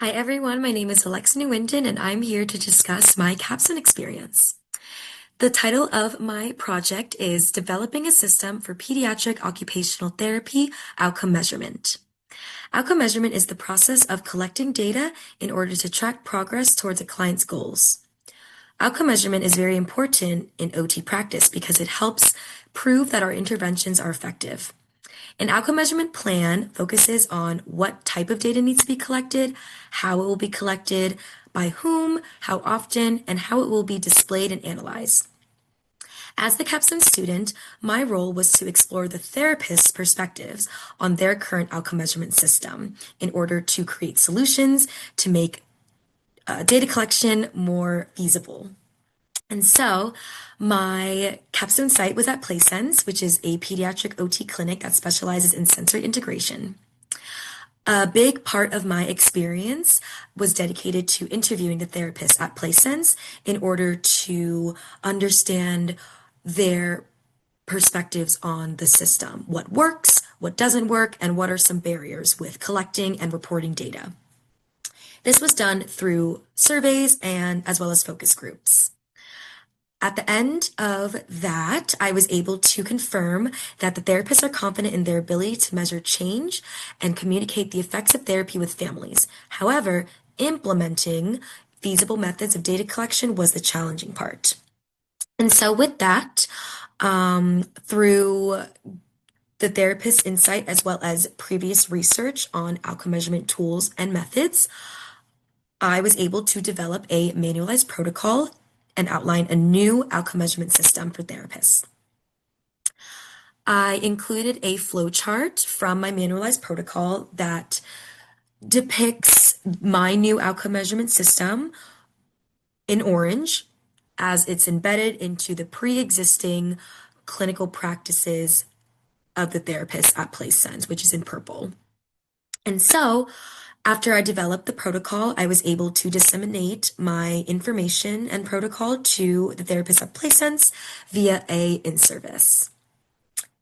Hi everyone, my name is Alexa Nguyendinh and I'm here to discuss my Capstone experience. The title of my project is Developing a System for Pediatric Occupational Therapy Outcome Measurement. Outcome measurement is the process of collecting data in order to track progress towards a client's goals. Outcome measurement is very important in OT practice because it helps prove that our interventions are effective. An outcome measurement plan focuses on what type of data needs to be collected, how it will be collected, by whom, how often, and how it will be displayed and analyzed. As the Capstone student, my role was to explore the therapist's perspectives on their current outcome measurement system in order to create solutions to make data collection more feasible. And so my capstone site was at PlaySense, which is a pediatric OT clinic that specializes in sensory integration. A big part of my experience was dedicated to interviewing the therapists at PlaySense in order to understand their perspectives on the system, what works, what doesn't work, and what are some barriers with collecting and reporting data. This was done through surveys and as well as focus groups. At the end of that, I was able to confirm that the therapists are confident in their ability to measure change and communicate the effects of therapy with families. However, implementing feasible methods of data collection was the challenging part. And so with that, through the therapist's insight as well as previous research on outcome measurement tools and methods, I was able to develop a manualized protocol and outline a new outcome measurement system for therapists. I included a flowchart from my manualized protocol that depicts my new outcome measurement system in orange as it's embedded into the pre-existing clinical practices of the therapist at PlaceSense, which is in purple. And so after I developed the protocol, I was able to disseminate my information and protocol to the therapist at PlaySense via a in-service.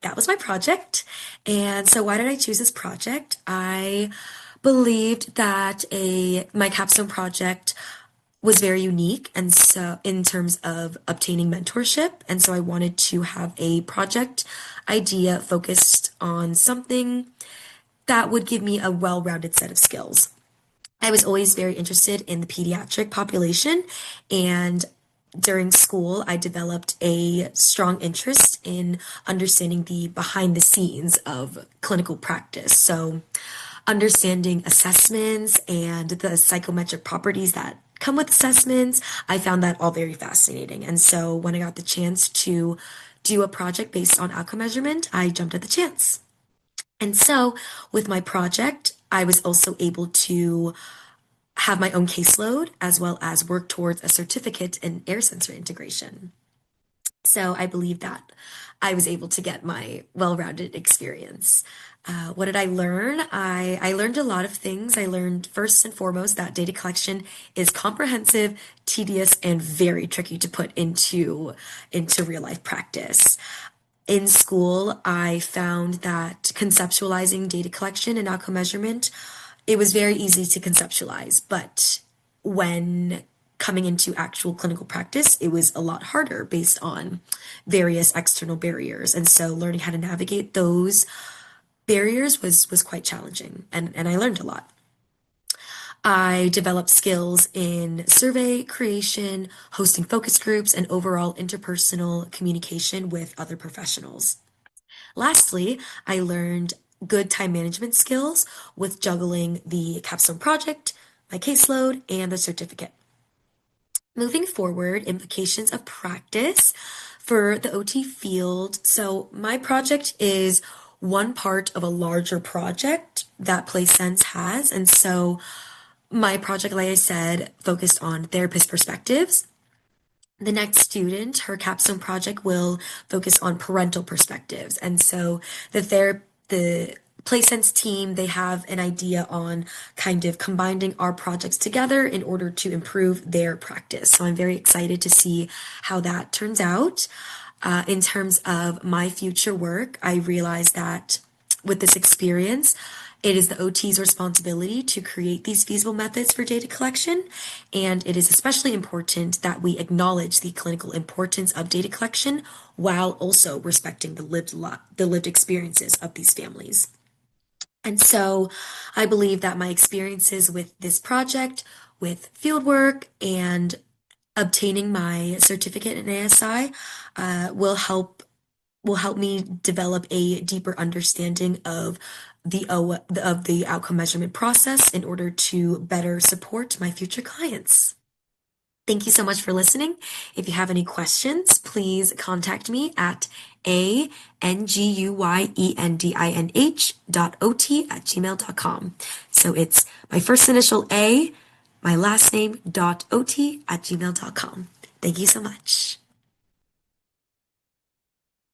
That was my project. And so why did I choose this project? I believed that my capstone project was very unique and so in terms of obtaining mentorship. And so I wanted to have a project idea focused on something that would give me a well-rounded set of skills. I was always very interested in the pediatric population, and during school, I developed a strong interest in understanding the behind the scenes of clinical practice. So, understanding assessments and the psychometric properties that come with assessments, I found that all very fascinating. And so, when I got the chance to do a project based on outcome measurement, I jumped at the chance. And so with my project, I was also able to have my own caseload as well as work towards a certificate in air sensor integration. So I believe that I was able to get my well-rounded experience. What did I learn? I learned a lot of things. I learned first and foremost that data collection is comprehensive, tedious, and very tricky to put into real life practice. In school, I found that conceptualizing data collection and outcome measurement, it was very easy to conceptualize, but when coming into actual clinical practice, it was a lot harder based on various external barriers. And so learning how to navigate those barriers was quite challenging, and I learned a lot. I developed skills in survey creation, hosting focus groups, and overall interpersonal communication with other professionals. Lastly, I learned good time management skills with juggling the capstone project, my caseload, and the certificate. Moving forward, implications of practice for the OT field. So my project is one part of a larger project that PlaySense has. And so my project, like I said, focused on therapist perspectives. The next student, her capstone project will focus on parental perspectives. And so the PlaySense team, they have an idea on kind of combining our projects together in order to improve their practice. So I'm very excited to see how that turns out. In terms of my future work, I realized that with this experience, It is the OT's responsibility to create these feasible methods for data collection, and it is especially important that we acknowledge the clinical importance of data collection while also respecting the lived experiences of these families. And so I believe that my experiences with this project, with fieldwork, and obtaining my certificate in ASI will help me develop a deeper understanding of the outcome measurement process in order to better support my future clients. Thank you so much for listening. If you have any questions, please contact me at anguyendinh.ot@gmail.com. So it's my first initial A, my last name, .ot@gmail.com. Thank you so much.